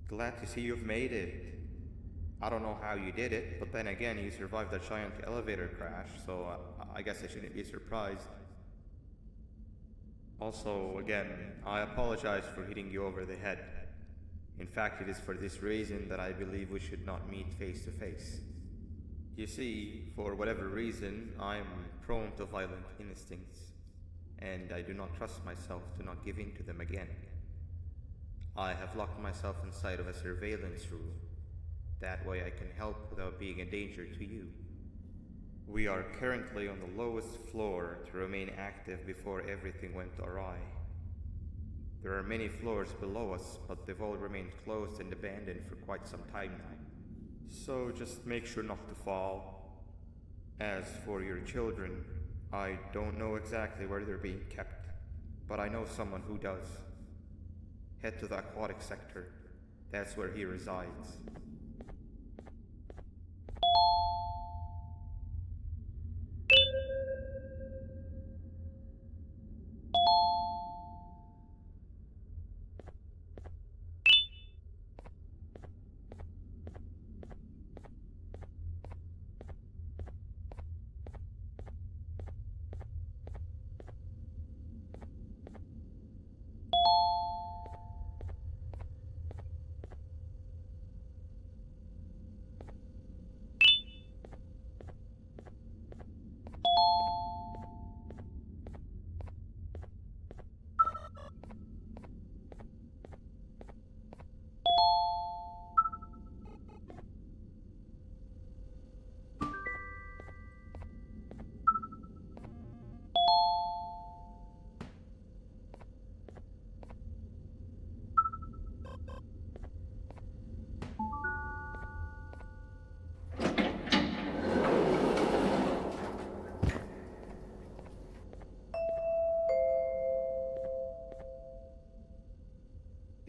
Glad to see you've made it. I don't know how you did it, but then again, you survived a giant elevator crash, so I guess I shouldn't be surprised. Also, again, I apologize for hitting you over the head. In fact, it is for this reason that I believe we should not meet face to face. You see, for whatever reason, I am prone to violent instincts, and I do not trust myself to not give in to them again. I have locked myself inside of a surveillance room. That way I can help without being a danger to you. We are currently on the lowest floor to remain active before everything went awry. There are many floors below us, but they've all remained closed and abandoned for quite some time now. So just make sure not to fall. As for your children, I don't know exactly where they're being kept, but I know someone who does. Head to the aquatic sector. That's where he resides.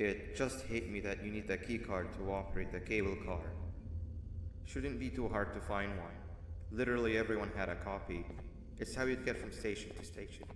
It just hit me that you need the keycard to operate the cable car. Shouldn't be too hard to find one. Literally everyone had a copy. It's how you'd get from station to station.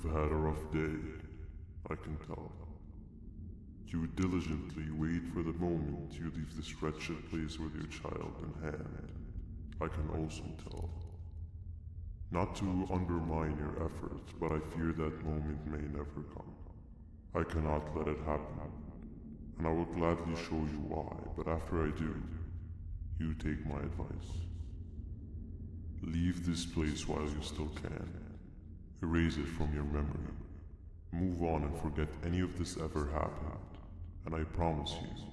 You've had a rough day, I can tell. You diligently wait for the moment you leave this wretched place with your child in hand. I can also tell. Not to undermine your efforts, but I fear that moment may never come. I cannot let it happen, and I will gladly show you why, but after I do, you take my advice. Leave this place while you still can. Erase it from your memory. Move on and forget any of this ever happened, and I promise you,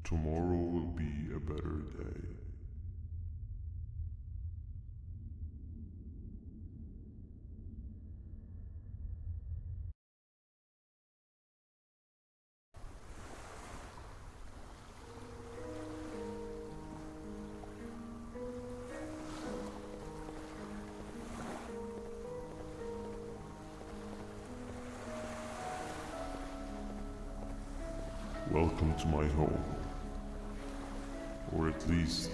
tomorrow will be a better day. Welcome to my home. Or at least,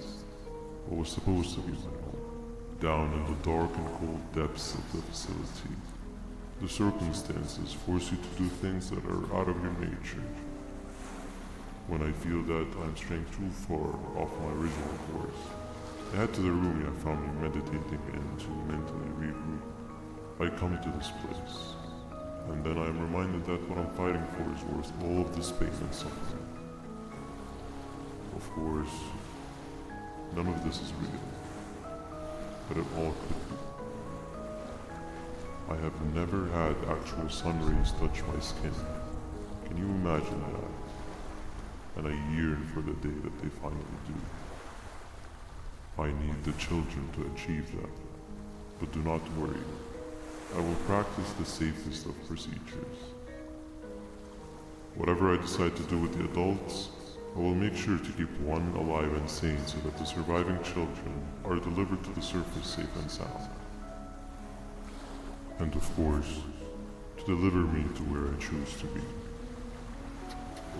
what was supposed to be my home. Down in the dark and cold depths of the facility, the circumstances force you to do things that are out of your nature. When I feel that I'm straying too far off my original course, I head to the room I found you meditating in to mentally regroup. I come to this place, and then I am reminded that what I'm fighting for is worth all of this pain and suffering. Of course, none of this is real, but it all could be. I have never had actual sun rays touch my skin. Can you imagine that? And I yearn for the day that they finally do. I need the children to achieve that, but do not worry. I will practice the safest of procedures. Whatever I decide to do with the adults, I will make sure to keep one alive and sane so that the surviving children are delivered to the surface safe and sound. And of course, to deliver me to where I choose to be.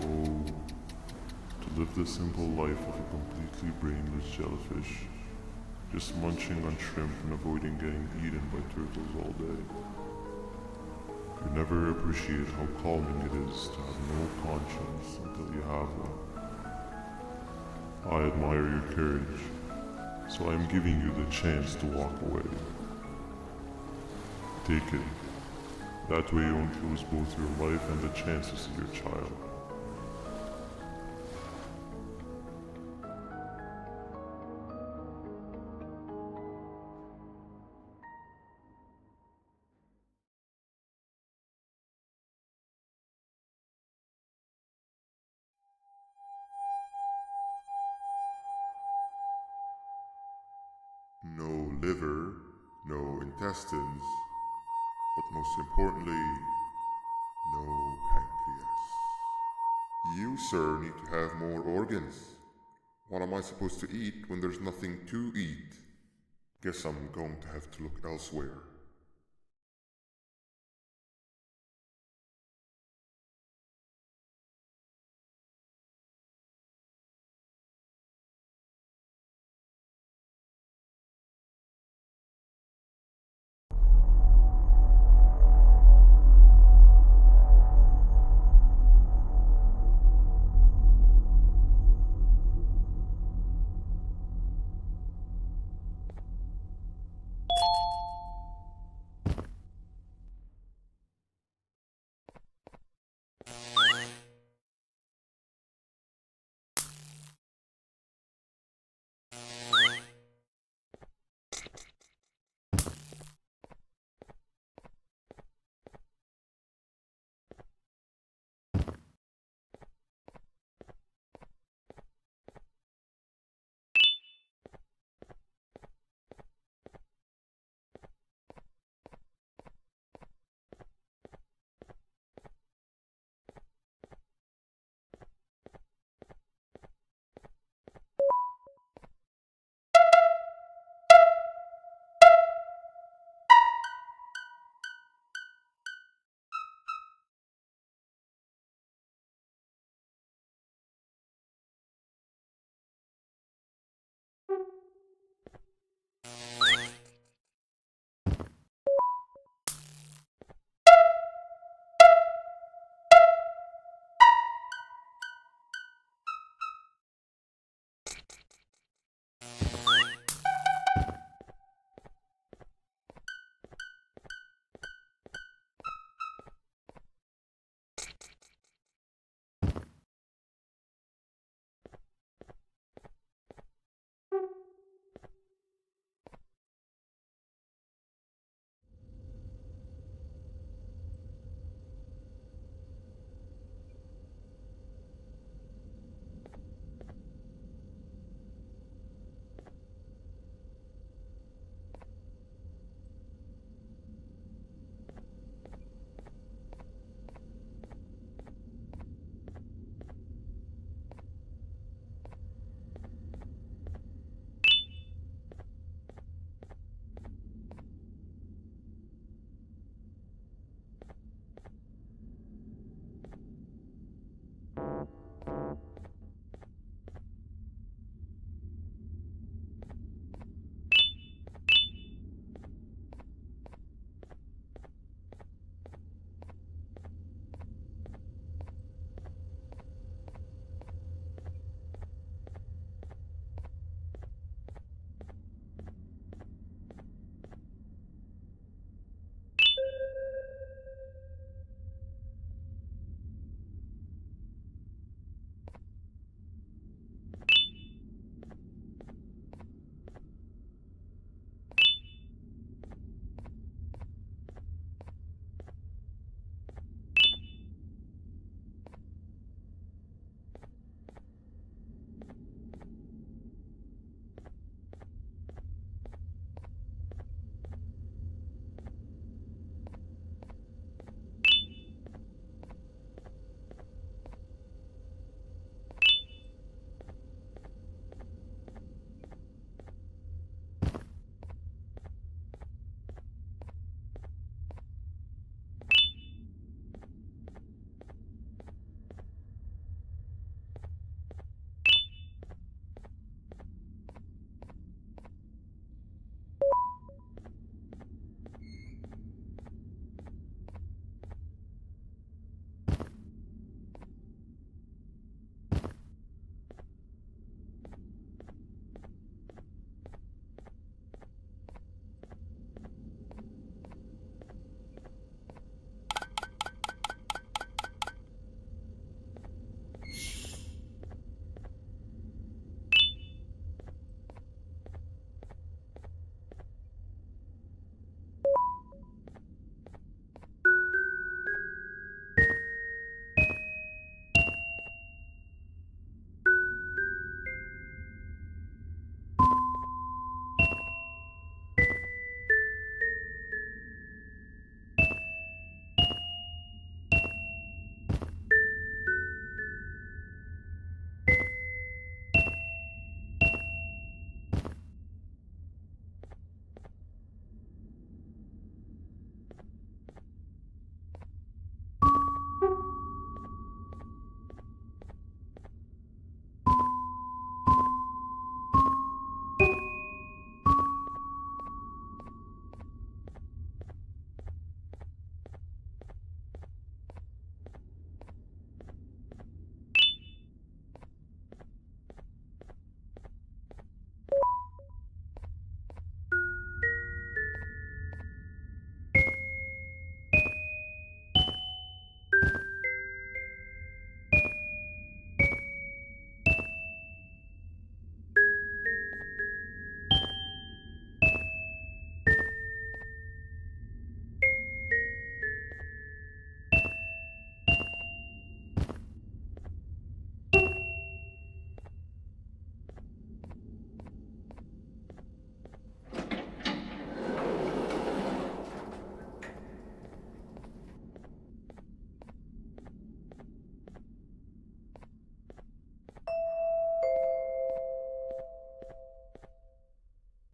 Oh, to live the simple life of a completely brainless jellyfish, just munching on shrimp and avoiding getting eaten by turtles all day. You never appreciate how calming it is to have no conscience until you have one. I admire your courage, so I am giving you the chance to walk away. Take it. That way you won't lose both your life and the chance to see your child. No liver, no intestines, but most importantly, no pancreas. You, sir, need to have more organs. What am I supposed to eat when there's nothing to eat? Guess I'm going to have to look elsewhere.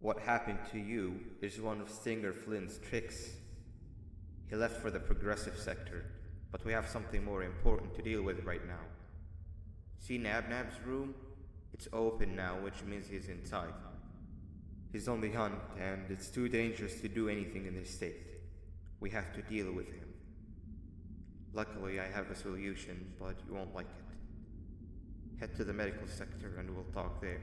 What happened to you is one of Stinger Flynn's tricks. He left for the progressive sector, but we have something more important to deal with right now. See Nabnab's room? It's open now, which means he's inside. He's on the hunt, and it's too dangerous to do anything in this state. We have to deal with him. Luckily, I have a solution, but you won't like it. Head to the medical sector and we'll talk there.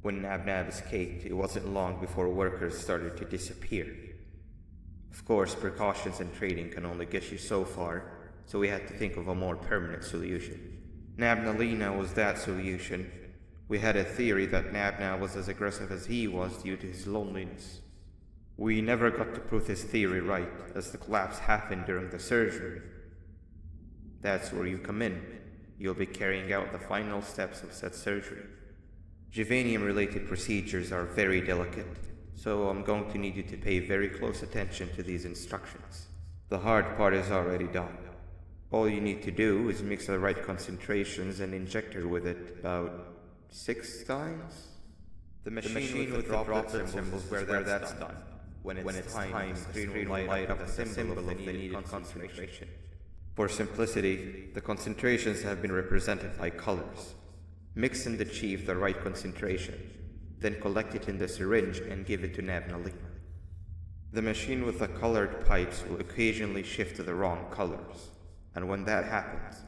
When Nabnab escaped, it wasn't long before workers started to disappear. Of course, precautions and trading can only get you so far, so we had to think of a more permanent solution. Nabnalina was that solution. We had a theory that Nabnab was as aggressive as he was due to his loneliness. We never got to prove this theory right, as the collapse happened during the surgery. That's where you come in. You'll be carrying out the final steps of said surgery. Juvanium-related procedures are very delicate, so I'm going to need you to pay very close attention to these instructions. The hard part is already done. All you need to do is mix the right concentrations and inject her with it about 6 times. The machine with the droplet symbols where that's done. When it's time, the screen will light up the symbol of the needed concentration. For simplicity, the concentrations have been represented by colors. Mix and achieve the right concentration, then collect it in the syringe and give it to Nabnalina. The machine with the colored pipes will occasionally shift to the wrong colors, and when that happens,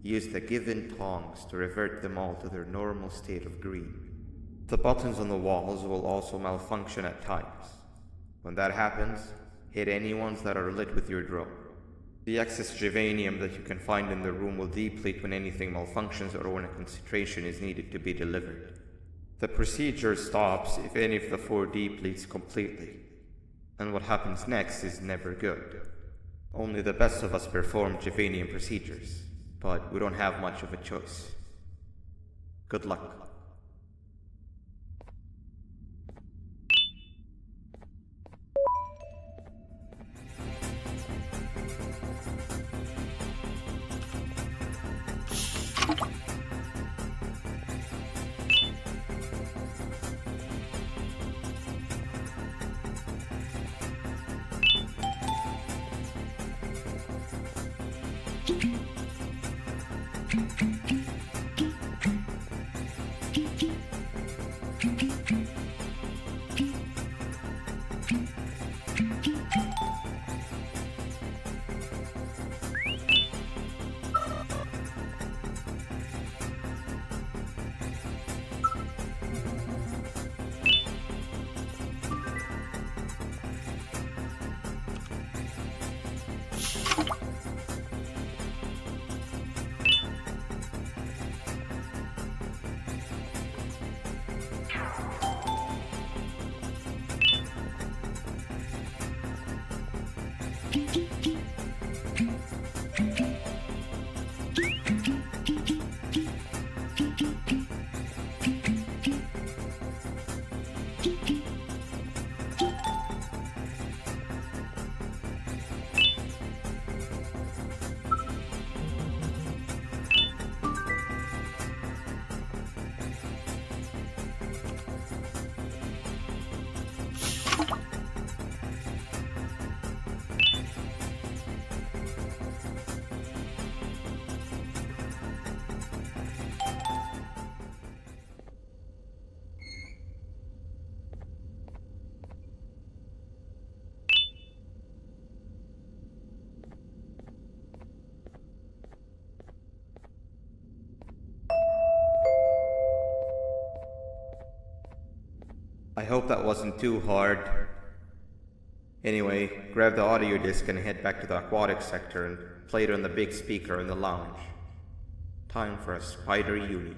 use the given tongs to revert them all to their normal state of green. The buttons on the walls will also malfunction at times. When that happens, hit any ones that are lit with your drone. The excess juvanium that you can find in the room will deplete when anything malfunctions or when a concentration is needed to be delivered. The procedure stops if any of the 4 depletes completely, and what happens next is never good. Only the best of us perform juvanium procedures, but we don't have much of a choice. Good luck. I hope that wasn't too hard. Anyway, grab the audio disc and head back to the aquatic sector and play it on the big speaker in the lounge. Time for a spider uni.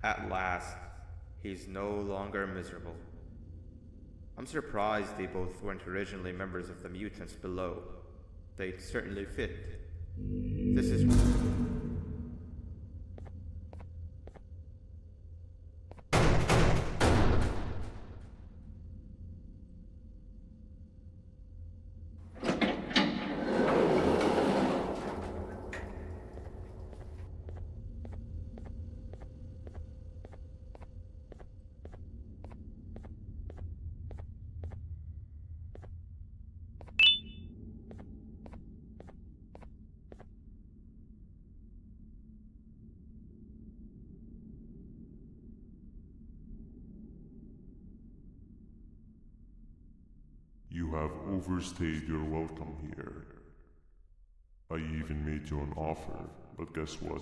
At last, he's no longer miserable. I'm surprised they both weren't originally members of the mutants below. They'd certainly fit. This is... You have overstayed your welcome here. I even made you an offer, but guess what?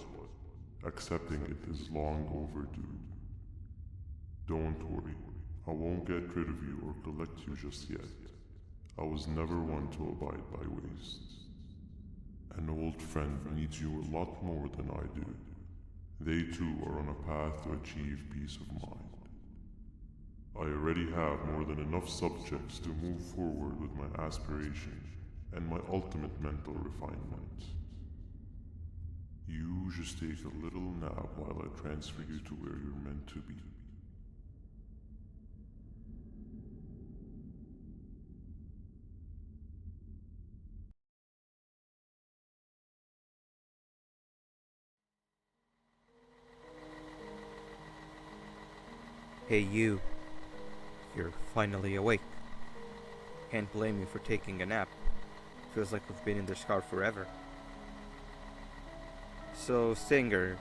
Accepting it is long overdue. Don't worry, I won't get rid of you or collect you just yet. I was never one to abide by wastes. An old friend needs you a lot more than I do. They too are on a path to achieve peace of mind. I already have more than enough subjects to move forward with my aspiration and my ultimate mental refinement. You just take a little nap while I transfer you to where you're meant to be. Hey you. You're finally awake. Can't blame you for taking a nap. Feels like we've been in this car forever. So, Singer,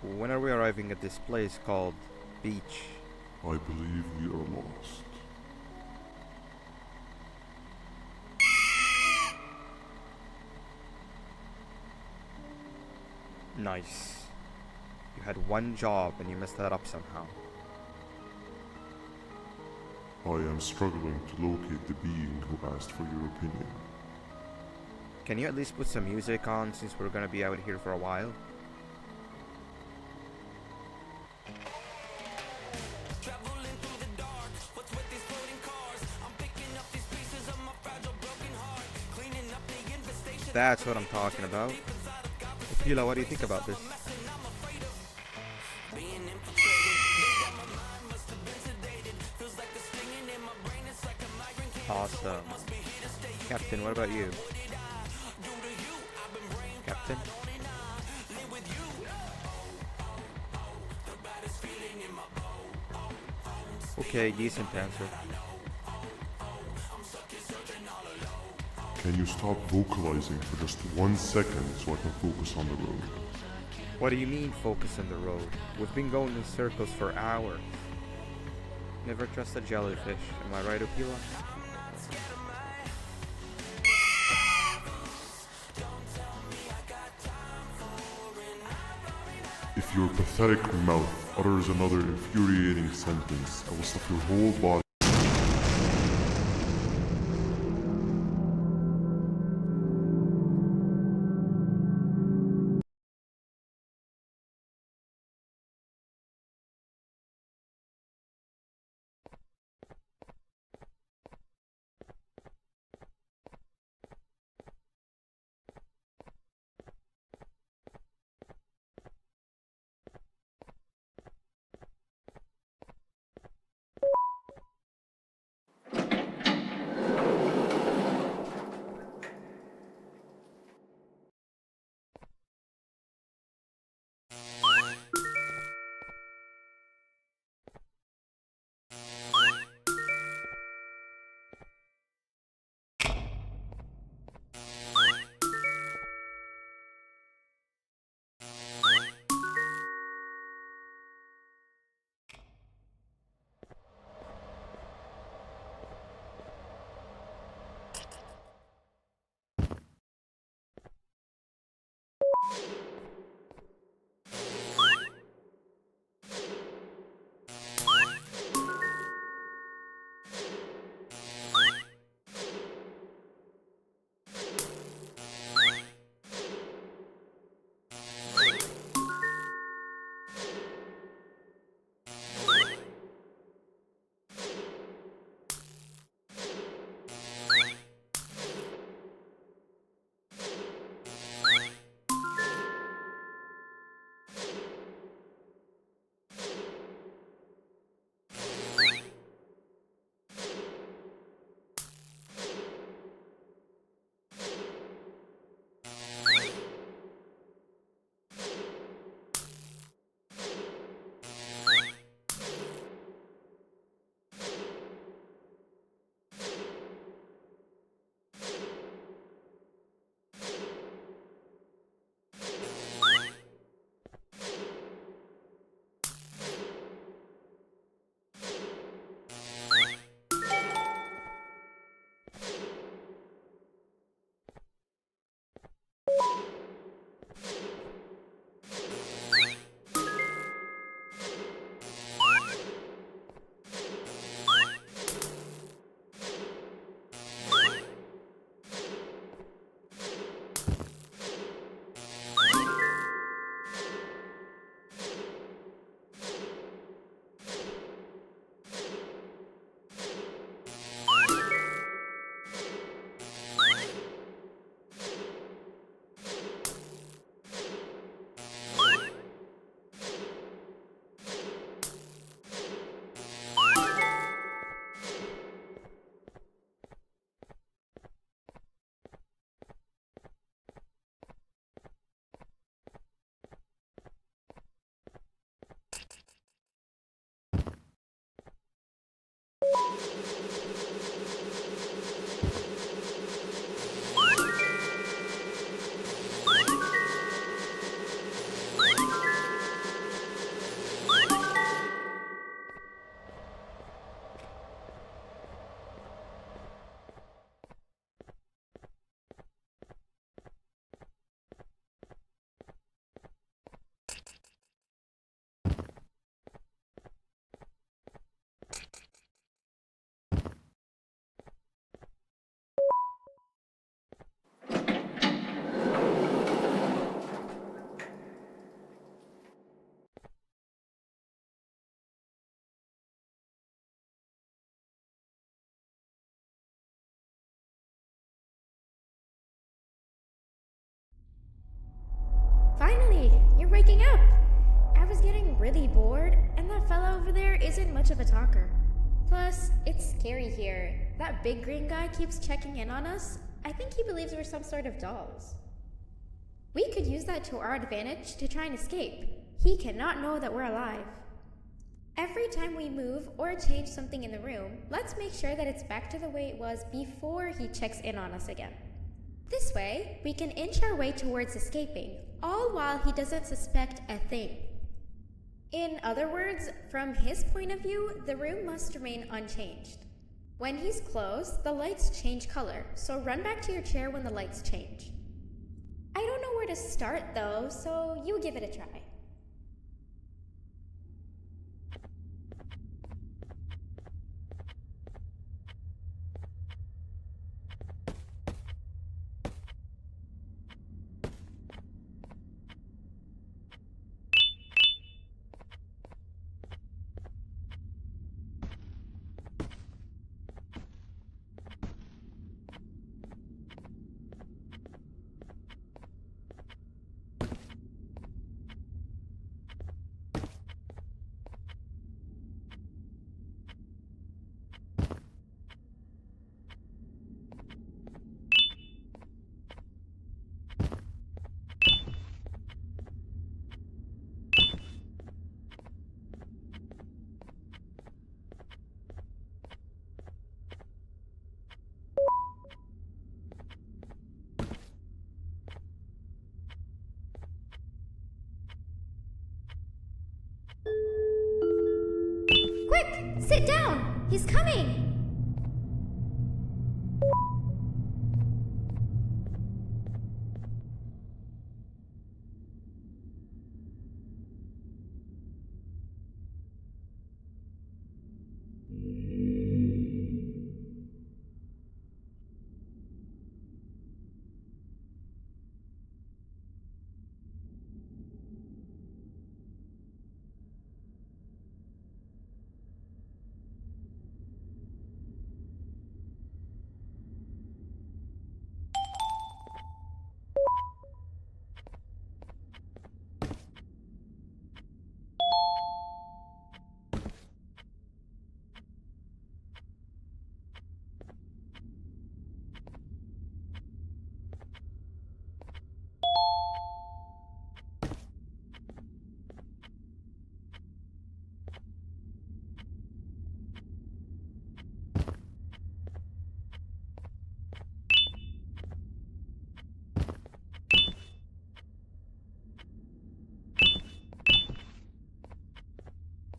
when are we arriving at this place called Beach? I believe we are lost. Nice. You had one job and you messed that up somehow. I am struggling to locate the being who asked for your opinion. Can you at least put some music on since we're gonna be out here for a while? That's what I'm talking about. Pila, what do you think about this? Awesome. Captain, what about you? Captain? Okay, decent answer. Can you stop vocalizing for just 1 second so I can focus on the road? What do you mean, focus on the road? We've been going in circles for hours. Never trust a jellyfish, am I right, Opila? If your pathetic mouth utters another infuriating sentence, I will stuff your whole body. Finally, you're waking up! I was getting really bored, and that fella over there isn't much of a talker. Plus, it's scary here. That big green guy keeps checking in on us. I think he believes we're some sort of dolls. We could use that to our advantage to try and escape. He cannot know that we're alive. Every time we move or change something in the room, let's make sure that it's back to the way it was before he checks in on us again. This way, we can inch our way towards escaping, all while he doesn't suspect a thing. In other words, from his point of view, the room must remain unchanged. When he's closed, the lights change color, so run back to your chair when the lights change. I don't know where to start though, so you give it a try. Quick! Sit down! He's coming!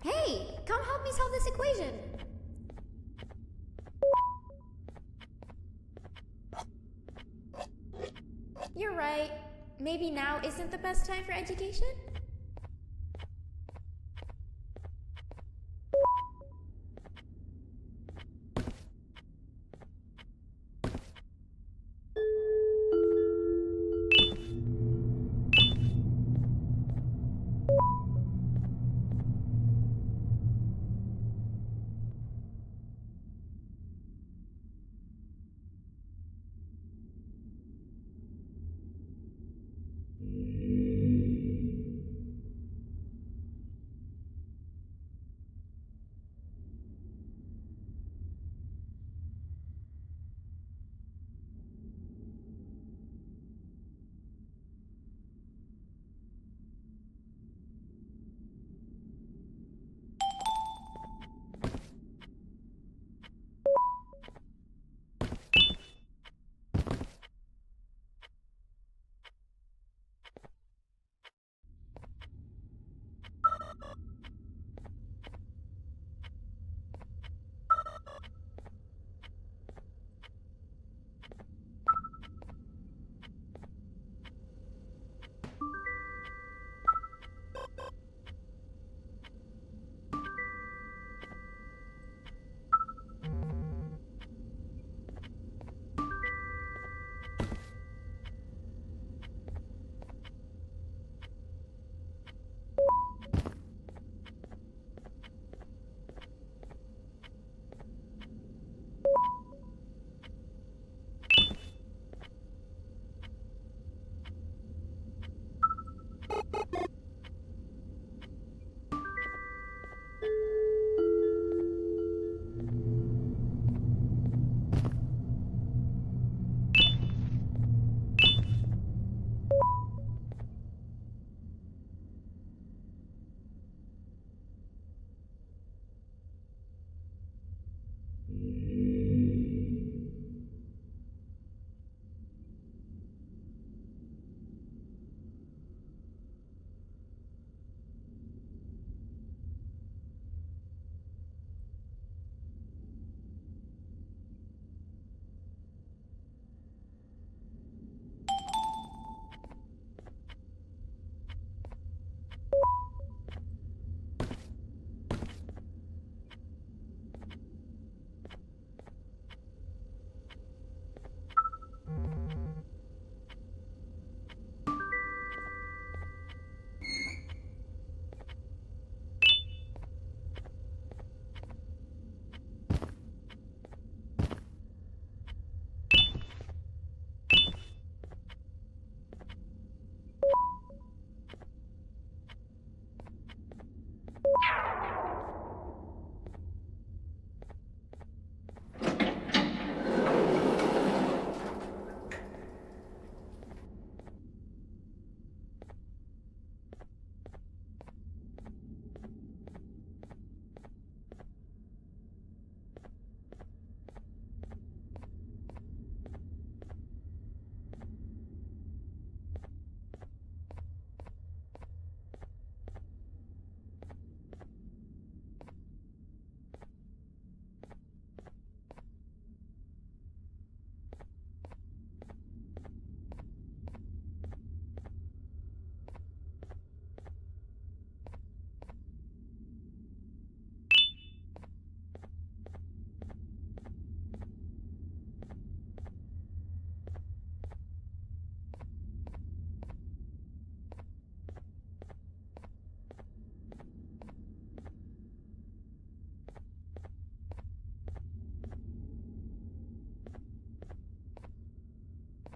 Hey, come help me solve this equation. You're right. Maybe now isn't the best time for education?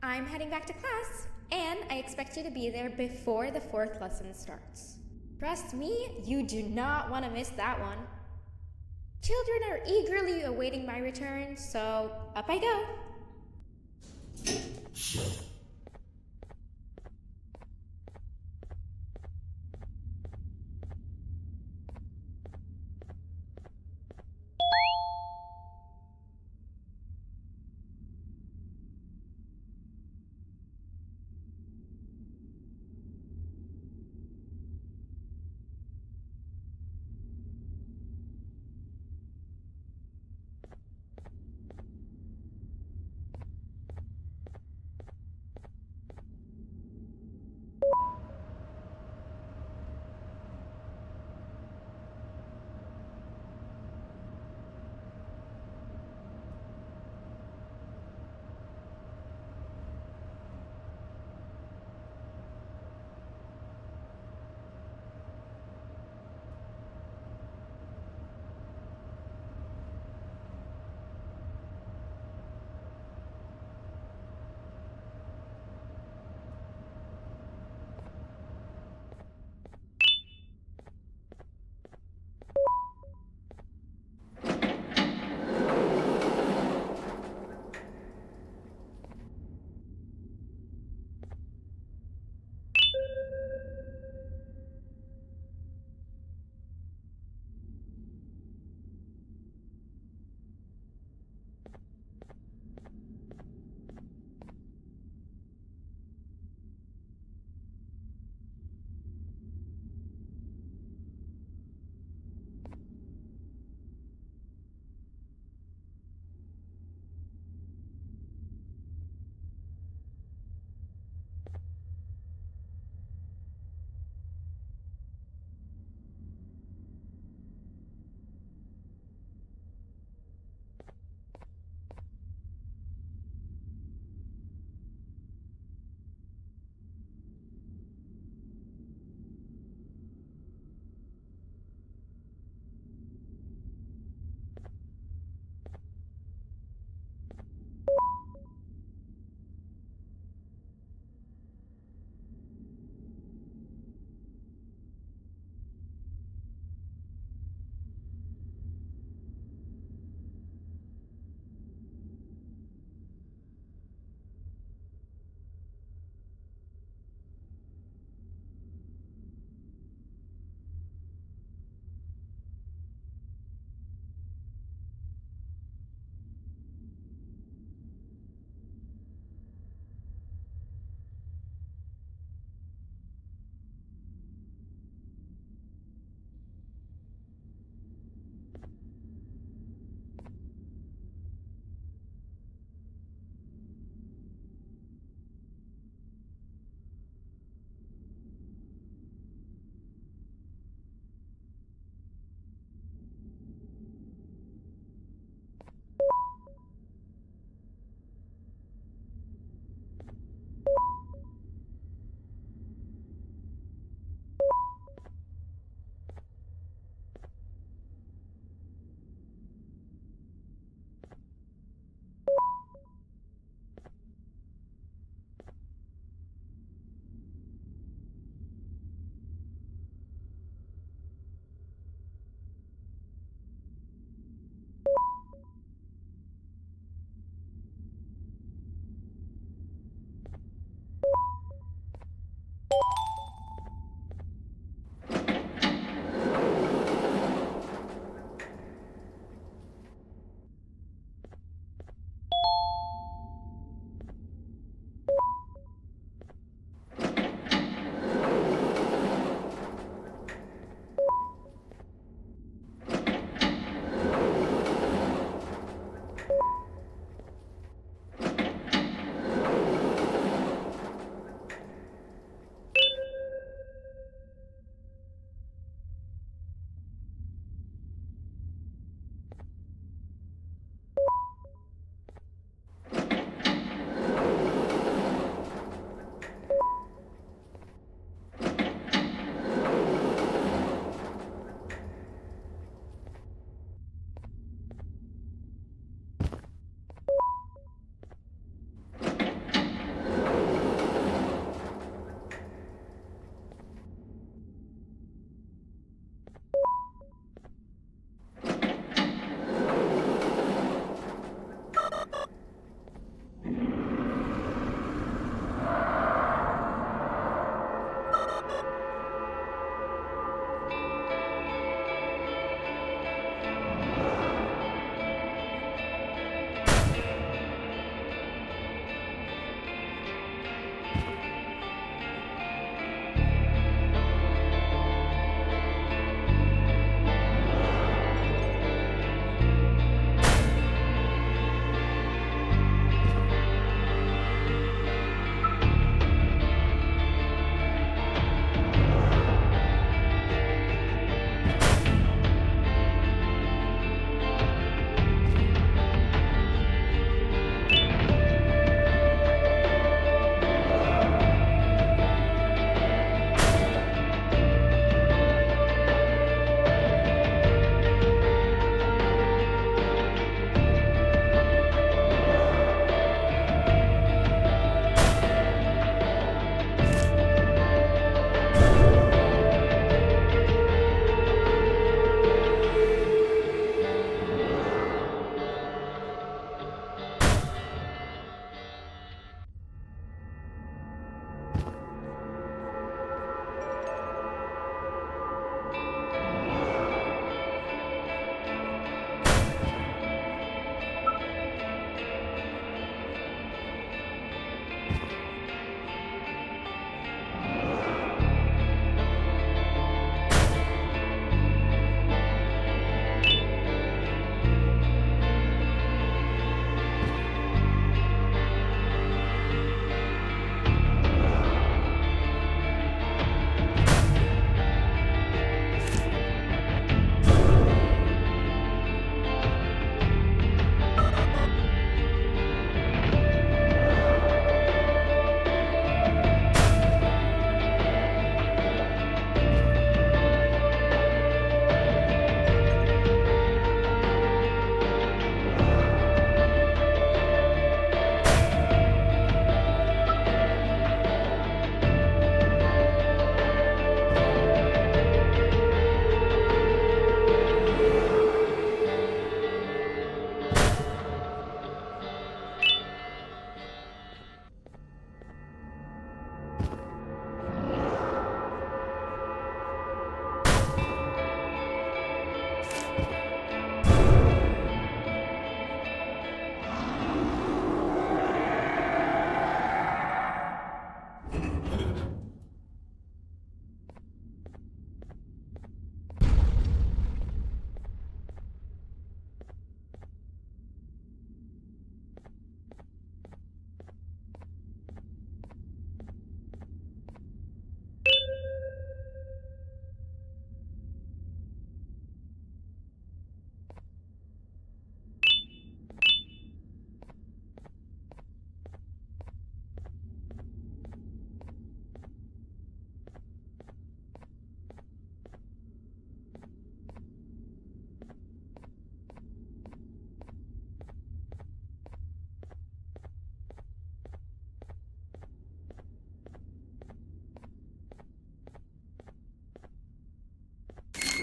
I'm heading back to class, and I expect you to be there before the 4th lesson starts. Trust me, you do not want to miss that one. Children are eagerly awaiting my return, so up I go.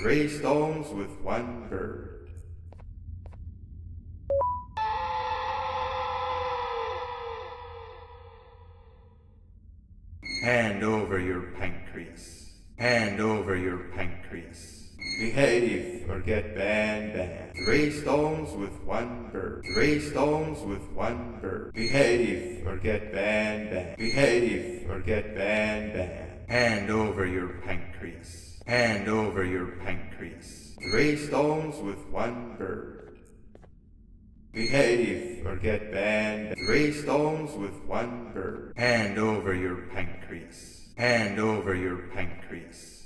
3 stones with 1 bird. Hand over your pancreas. Hand over your pancreas. Behave or get BanBan. 3 stones with 1 bird. 3 stones with 1 bird. Behave or get BanBan. Behave or get BanBan. Hand over your pancreas. Hand over your pancreas. 3 stones with 1 bird. Behave or get BanBan. 3 stones with 1 bird. Hand over your pancreas. Hand over your pancreas.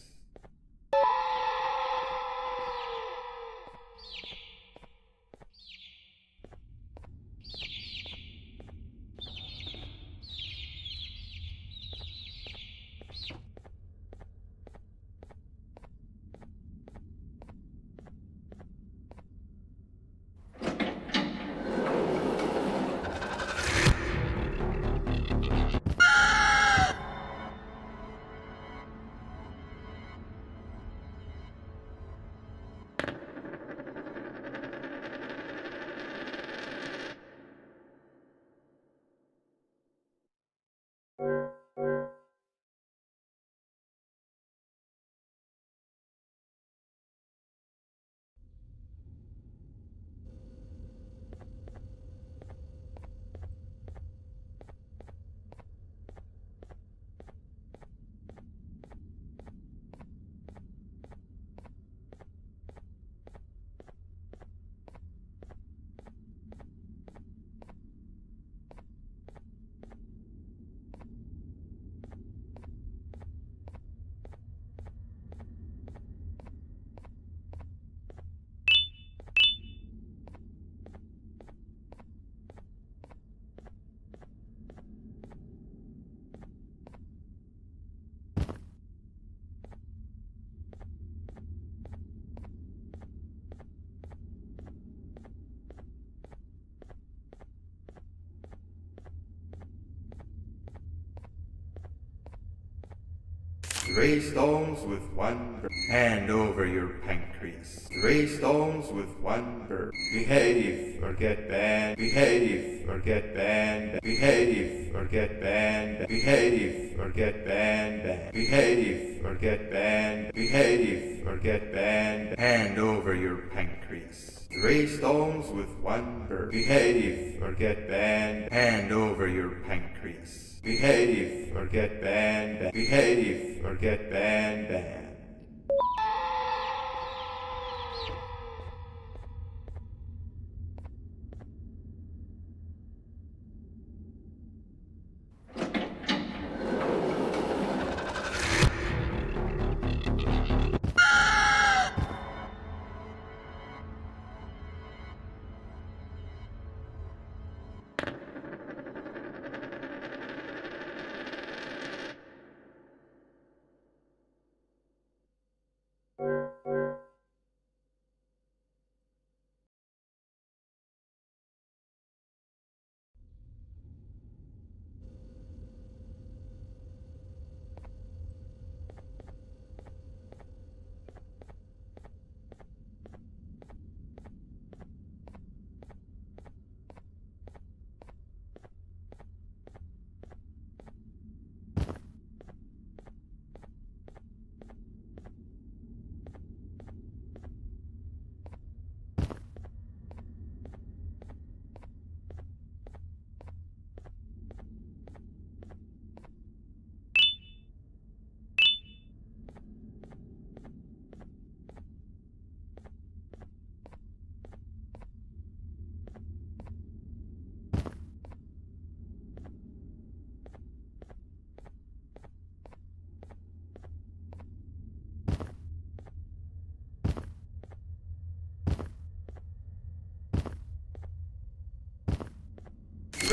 Three stones with 1 bird. Hand over your pancreas. 3 stones with 1 bird. Behave or get banned. Behave or get banned. Behave or get banned. Behave or get banned. Behave or get banned. Behave or get banned. Hand over your pancreas. 3 stones with 1 bird. Behave or get banned. Hand over your pancreas. Behave or get banned. Behave or get banned.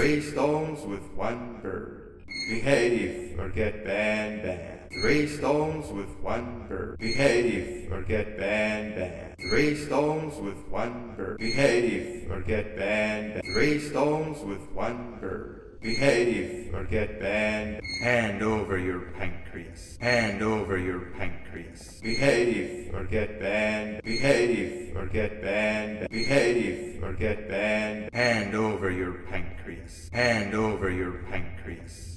Three stones with 1 bird. Behave or get banned. 3 stones with 1 bird. Behave or get banned. 3 stones with 1 bird. Behave or get banned. 3 stones with 1 bird. Behave or get banned. Hand over your pancreas. Hand over your pancreas. Behave or get banned. Behave or get banned. Behave or get banned. Hand over your pancreas. Hand over your pancreas.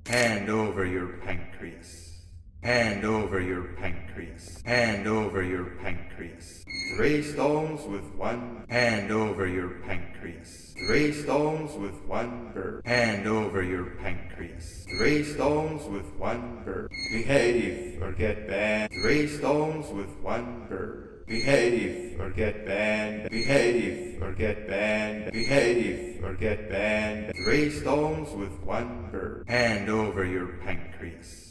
Hand over your pancreas. Hand over your pancreas. Hand over your pancreas. 3 stones with 1. Hand over your pancreas. 3 stones with 1 bird. Hand over your pancreas. 3 stones with 1 bird. Behave or get banned. 3 stones with 1 bird. Behave or get banned. Behave or get banned. Behave or get banned. 3 stones with 1 bird. Hand over your pancreas.